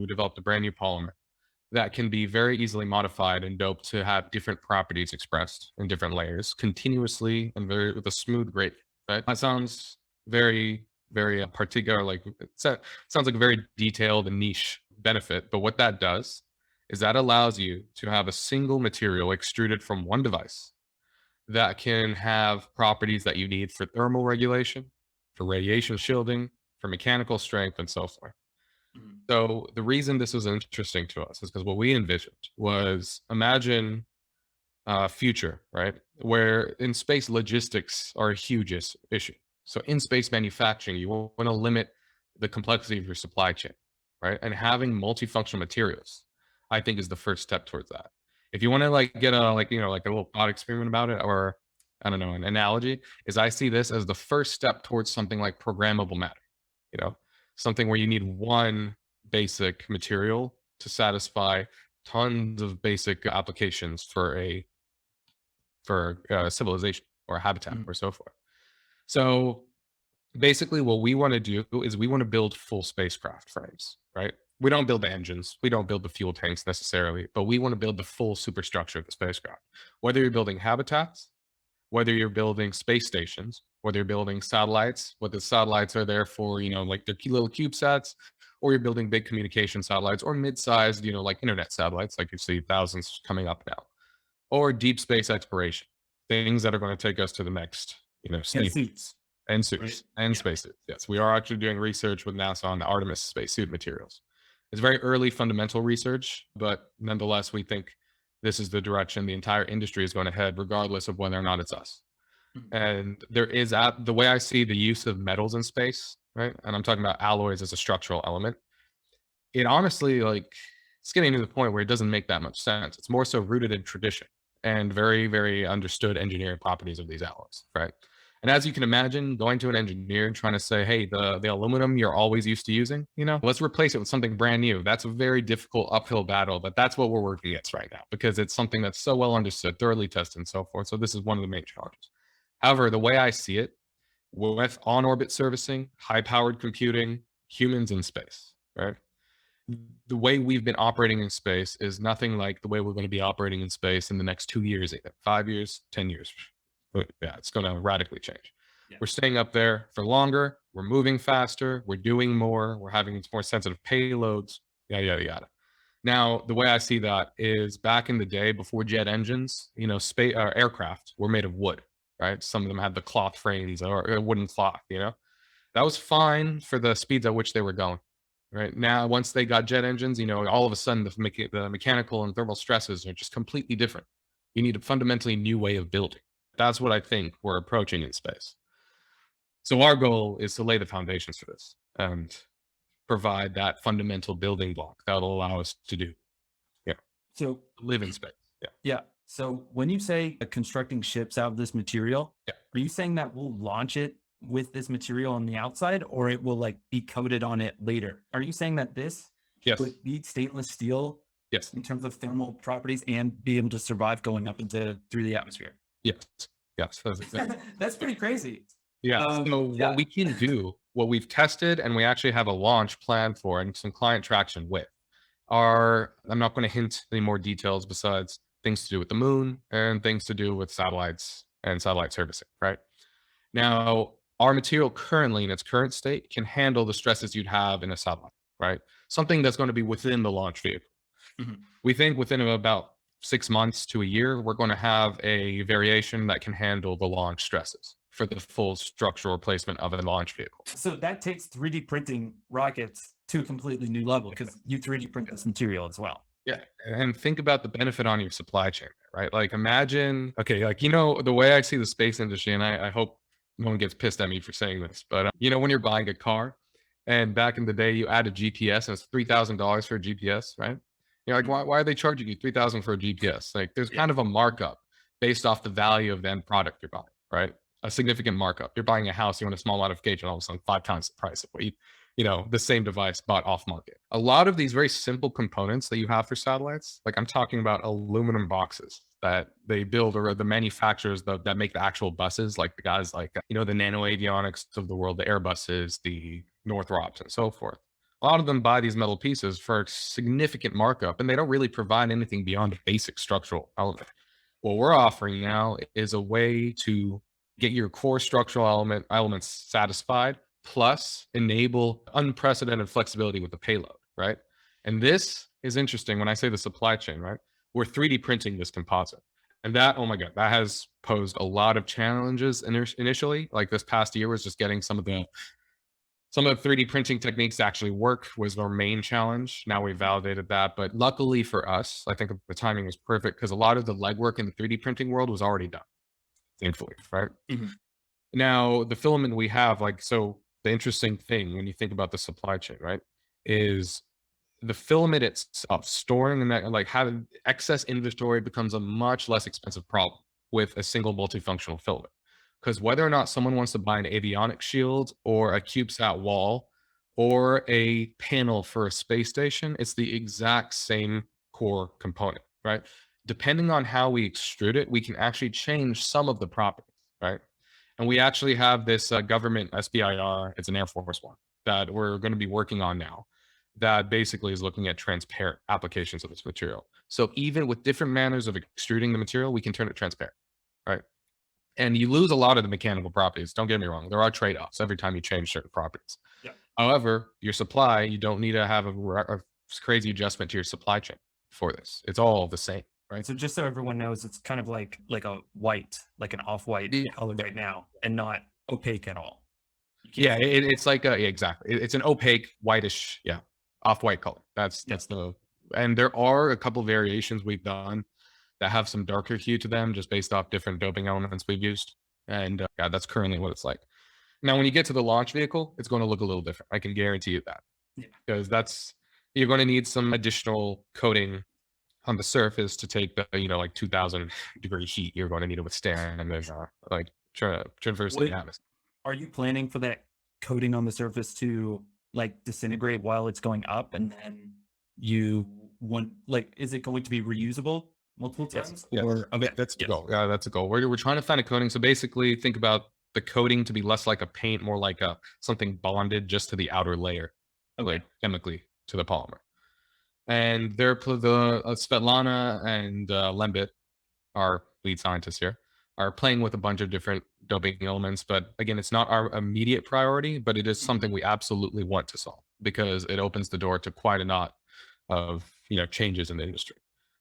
We developed a brand new polymer that can be very easily modified and doped to have different properties expressed in different layers continuously and very with a smooth gradient. Right? That sounds very, very particular. Like sounds like a very detailed and niche benefit. But what that does is that allows you to have a single material extruded from one device that can have properties that you need for thermal regulation, for radiation shielding, for mechanical strength, and so forth. Mhm. So the reason this was interesting to us is because what we envisioned was imagine a future, right? Where in space logistics are a huge issue. So in space manufacturing, you want to limit the complexity of your supply chain, right? And having multifunctional materials, I think, is the first step towards that. If you want to like get a like a little thought experiment about it, or I don't know, an analogy, is I see this as the first step towards something like programmable matter, you know, something where you need one basic material to satisfy tons of basic applications for civilization or habitat Mhm. or so forth. So basically, what we want to do is we want to build full spacecraft frames, right? We don't build the engines, we don't build the fuel tanks necessarily, but we want to build the full superstructure of the spacecraft. Whether you're building habitats, whether you're building space stations, whether you're building satellites, whether the satellites are there for, like the little CubeSats, or you're building big communication satellites or mid-sized, like internet satellites, like you see thousands coming up now, or deep space exploration, things that are going to take us to the next, And stage suits, and right? suits and Yeah. spacesuits. Yes, we are actually doing research with NASA on the Artemis spacesuit materials. It's very early fundamental research, but nonetheless, we think this is the direction the entire industry is going to head, regardless of whether or not it's us. Mhm. And there is the way I see the use of metals in space, right? And I'm talking about alloys as a structural element. It honestly, like, it's getting to the point where it doesn't make that much sense. It's more so rooted in tradition and very, very understood engineering properties of these alloys, right? And as you can imagine, going to an engineer and trying to say, hey, the aluminum you're always used to using, let's replace it with something brand new. That's a very difficult uphill battle, but that's what we're working against right now because it's something that's so well understood, thoroughly tested, and so forth. So this is one of the main challenges. However, the way I see it, with on orbit servicing, high powered computing, humans in space, right? The way we've been operating in space is nothing like the way we're going to be operating in space in the next 2 years, even 5 years, 10 years. Yeah, it's going to radically change. Yeah. We're staying up there for longer. We're moving faster. We're doing more. We're having more sensitive payloads. Yada, yada, yada. Now, the way I see that is back in the day before jet engines, space aircraft were made of wood, right? Some of them had the cloth frames or wooden cloth, that was fine for the speeds at which they were going. Right now, once they got jet engines, all of a sudden the mechanical and thermal stresses are just completely different. You need a fundamentally new way of building. That's what I think we're approaching in space. So our goal is to lay the foundations for this and provide that fundamental building block that will allow us to do, yeah, So live in space. Yeah, yeah. So when you say constructing ships out of this material, yeah, are you saying that we'll launch it with this material on the outside or it will like be coated on it later? Are you saying that this yes, would be stainless steel yes, in terms of thermal properties and be able to survive going up into through the atmosphere? yes, yes. That's exactly. That's pretty crazy. Yeah. So what Yeah. we can do, what we've tested, and we actually have a launch plan for, and some client traction with, are I'm not going to hint any more details besides things to do with the moon and things to do with satellites and satellite servicing. Right now, our material currently in its current state can handle the stresses you'd have in a satellite. Right, something that's going to be within the launch vehicle. Mhm. We think within about 6 months to a year, we're going to have a variation that can handle the launch stresses for the full structural replacement of a launch vehicle. So that takes 3D printing rockets to a completely new level because you 3D print this material as well. Yeah. And think about the benefit on your supply chain, right? Like imagine, okay, like, the way I see the space industry, and I hope no one gets pissed at me for saying this, but when you're buying a car and back in the day you add a GPS and it's $3,000 for a GPS, right? You're like, Mhm. why are they charging you 3,000 for a GPS? Like there's Yeah. kind of a markup based off the value of the end product you're buying, right? A significant markup. You're buying a house, you want a small modification, all of a sudden 5 times the price of what the same device bought off market. A lot of these very simple components that you have for satellites, like I'm talking about aluminum boxes that they build, or the manufacturers that make the actual buses, like the guys like, the nano avionics of the world, the Airbuses, the Northrops, and so forth. A lot of them buy these metal pieces for a significant markup, and they don't really provide anything beyond a basic structural element. What we're offering now is a way to get your core structural elements satisfied, plus enable unprecedented flexibility with the payload, right? And this is interesting when I say the supply chain, right? We're 3D printing this composite. And that, oh my God, that has posed a lot of challenges initially. Like this past year was just getting some of the 3D printing techniques to actually work was our main challenge. Now we validated that. But luckily for us, I think the timing was perfect because a lot of the legwork in the 3D printing world was already done, thankfully, right? Mhm. Now, the filament we have, like, so the interesting thing when you think about the supply chain, right, is the filament itself, storing and that, like having excess inventory becomes a much less expensive problem with a single multifunctional filament. Because whether or not someone wants to buy an avionics shield or a CubeSat wall or a panel for a space station, it's the exact same core component, right? Depending on how we extrude it, we can actually change some of the properties, right? And we actually have this government SBIR, it's an Air Force one, that we're going to be working on now that basically is looking at transparent applications of this material. So even with different manners of extruding the material, we can turn it transparent, right? And you lose a lot of the mechanical properties. Don't get me wrong. There are trade-offs every time you change certain properties. Yeah. However, your supply, you don't need to have a crazy adjustment to your supply chain for this. It's all the same, right? So just so everyone knows, it's kind of like a white, like an off-white Yeah. color right now, and not opaque at all. You can't Yeah, see it. it's like a, yeah, exactly. It's an opaque whitish, yeah, off-white color. Yeah. That's the, and there are a couple variations we've done that have some darker hue to them just based off different doping elements we've used. And yeah, that's currently what it's like. Now, when you get to the launch vehicle, it's going to look a little different. I can guarantee you that Yeah. because that's, you're going to need some additional coating on the surface to take the, like 2000-degree heat you're going to need to withstand and then like traverse the What atmosphere. are you planning for that coating on the surface to like disintegrate while it's going up, and then you want like is it going to be reusable multiple Yes. times? Yes. Or okay, That's the yes, goal. Yeah, that's a goal. We're trying to find a coating. So basically, think about the coating to be less like a paint, more like a something bonded just to the outer layer, okay, like chemically to the polymer. And the Svetlana and Lembit, our lead scientists here, are playing with a bunch of different doping elements. But again, it's not our immediate priority, but it is Mhm. something we absolutely want to solve because it opens the door to quite a lot of changes in the industry.